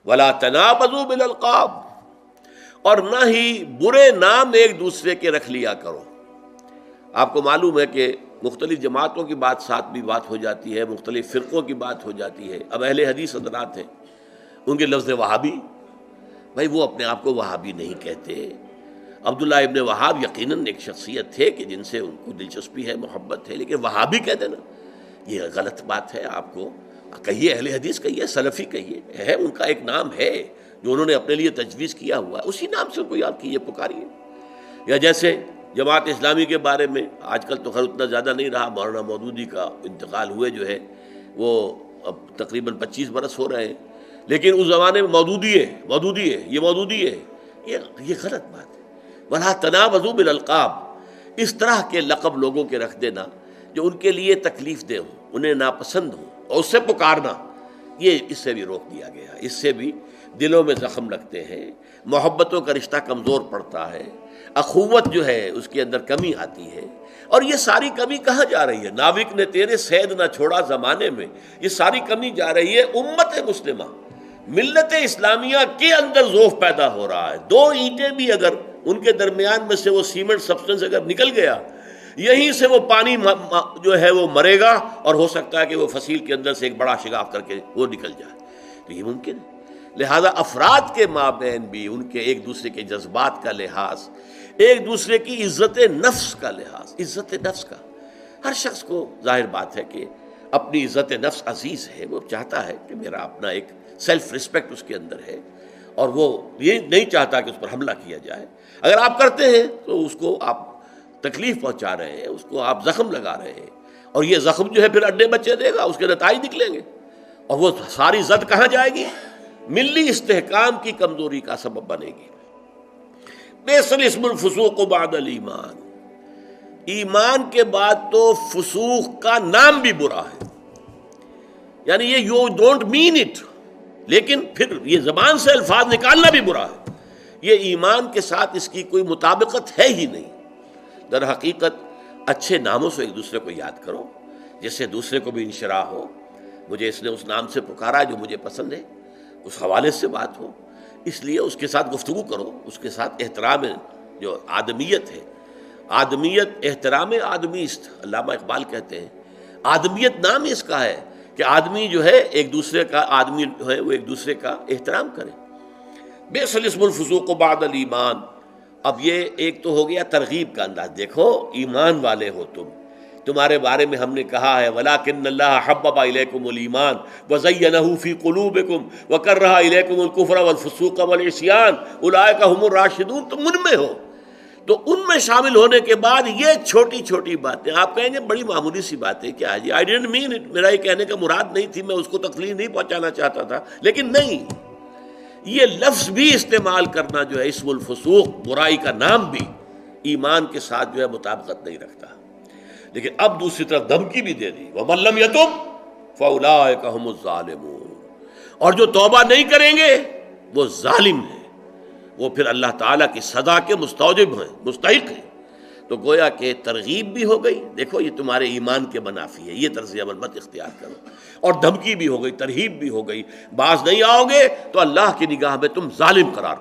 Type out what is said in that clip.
ولا تنابزوا بالالقاب، اور نہ ہی برے نام ایک دوسرے کے رکھ لیا کرو۔ آپ کو معلوم ہے کہ مختلف جماعتوں کی بات ساتھ بھی بات ہو جاتی ہے، مختلف فرقوں کی بات ہو جاتی ہے۔ اب اہل حدیث حضرات ہیں، ان کے لفظ وہابی، بھائی وہ اپنے آپ کو وہابی نہیں کہتے۔ عبداللہ ابن وہاب یقیناً ایک شخصیت تھے کہ جن سے ان کو دلچسپی ہے، محبت ہے، لیکن وہابی کہہ دینا یہ غلط بات ہے۔ آپ کو کہیے اہل حدیث کہیے، سلفی کہیے، ہے ان کا ایک نام ہے جو انہوں نے اپنے لیے تجویز کیا ہوا ہے، اسی نام سے ان کو یاد کیجیے، پکاریے۔ یا جیسے جماعت اسلامی کے بارے میں آج کل تو خیر اتنا زیادہ نہیں رہا، مولانا مودودی کا انتقال ہوئے جو ہے وہ اب تقریباً 25 برس ہو رہے ہیں، لیکن اس زمانے میں مودودی ہے، مودودی ہے، یہ مودودی ہے، یہ غلط بات ہے۔ وَلَا تَنَابَزُوا بِالْأَلْقَابِ، اس طرح کے لقب لوگوں کے رکھ دینا جو ان کے لیے تکلیف دہ ہوں، انہیں ناپسند ہوں، اور اس سے پکارنا، یہ اس سے بھی روک دیا گیا۔ اس سے بھی دلوں میں زخم لگتے ہیں، محبتوں کا رشتہ کمزور پڑتا ہے، اخوت جو ہے اس کے اندر کمی آتی ہے۔ اور یہ ساری کمی کہاں جا رہی ہے؟ ناوک نے تیرے صید نہ چھوڑا زمانے میں، یہ ساری کمی جا رہی ہے امت مسلمہ، ملت اسلامیہ کے اندر ذوف پیدا ہو رہا ہے۔ دو اینٹیں بھی اگر ان کے درمیان میں سے وہ سیمنٹ سبسٹنس اگر نکل گیا، یہیں سے وہ پانی جو ہے وہ مرے گا، اور ہو سکتا ہے کہ وہ فصیل کے اندر سے ایک بڑا شگاف کر کے وہ نکل جائے، تو یہ ممکن ہے۔ لہذا افراد کے مابین بھی ان کے ایک دوسرے کے جذبات کا لحاظ، ایک دوسرے کی عزت نفس کا لحاظ، عزت نفس کا، ہر شخص کو ظاہر بات ہے کہ اپنی عزت نفس عزیز ہے، وہ چاہتا ہے کہ میرا اپنا ایک سیلف رسپیکٹ اس کے اندر ہے، اور وہ یہ نہیں چاہتا کہ اس پر حملہ کیا جائے۔ اگر آپ کرتے ہیں تو اس کو آپ تکلیف پہنچا رہے ہیں، اس کو آپ زخم لگا رہے ہیں، اور یہ زخم جو ہے پھر اڈے بچے دے گا، اس کے نتائج نکلیں گے، اور وہ ساری زد کہاں جائے گی؟ ملی استحکام کی کمزوری کا سبب بنے گی۔ بئس الاسم الفسوق بعد الایمان، ایمان کے بعد تو فسوق کا نام بھی برا ہے، یعنی یہ یو ڈونٹ مین اٹ، لیکن پھر یہ زبان سے الفاظ نکالنا بھی برا ہے، یہ ایمان کے ساتھ اس کی کوئی مطابقت ہے ہی نہیں۔ در حقیقت اچھے ناموں سے ایک دوسرے کو یاد کرو، جس سے دوسرے کو بھی انشراح ہو، مجھے اس نے اس نام سے پکارا جو مجھے پسند ہے، اس حوالے سے بات ہو، اس لیے اس کے ساتھ گفتگو کرو، اس کے ساتھ احترام جو آدمیت ہے، آدمیت احترام آدمی است، علامہ اقبال کہتے ہیں، آدمیت نام اس کا ہے کہ آدمی جو ہے ایک دوسرے کا، آدمی جو ہے وہ ایک دوسرے کا احترام کرے۔ بئس الاسم الفسوق بعد الایمان، اب یہ ایک تو ہو گیا ترغیب کا انداز، دیکھو ایمان والے ہو تمہارے بارے میں ہم نے کہا ہے وَلَٰكِنَّ اللَّهَ حَبَّبَ إِلَيْكُمُ الْإِيمَانَ وَزَيَّنَهُ فِي قُلُوبِكُمْ وَكَرَّهَ إِلَيْكُمُ الْكُفْرَ وَالْفُسُوقَ وَالْعِصْيَانَ أُولَٰئِكَ هُمُ الرَّاشِدُونَ، تم ان میں ہو۔ تو ان میں شامل ہونے کے بعد یہ چھوٹی چھوٹی باتیں آپ کہیں گے بڑی معمولی سی باتیں، کیا ہے جی، آئی ڈنٹ مین اٹ، میرا یہ کہنے کا مراد نہیں تھی، میں اس کو تکلیف نہیں پہنچانا چاہتا تھا، لیکن نہیں، یہ لفظ بھی استعمال کرنا جو ہے اسم الفسوق، برائی کا نام بھی ایمان کے ساتھ جو ہے مطابقت نہیں رکھتا۔ لیکن اب دوسری طرف دھمکی بھی دے دی وَمَن لَّمْ يَتُبْ فَأُولَٰئِكَ هُمُ الظَّالِمُونَ، اور جو توبہ نہیں کریں گے وہ ظالم ہیں، وہ پھر اللہ تعالیٰ کی سزا کے مستوجب ہیں، مستحق ہیں۔ تو گویا کہ ترغیب بھی ہو گئی، دیکھو یہ تمہارے ایمان کے منافی ہے، یہ طرز عمل مت اختیار کرو، اور دھمکی بھی ہو گئی، ترہیب بھی ہو گئی، باز نہیں آؤ گے تو اللہ کی نگاہ میں تم ظالم قرار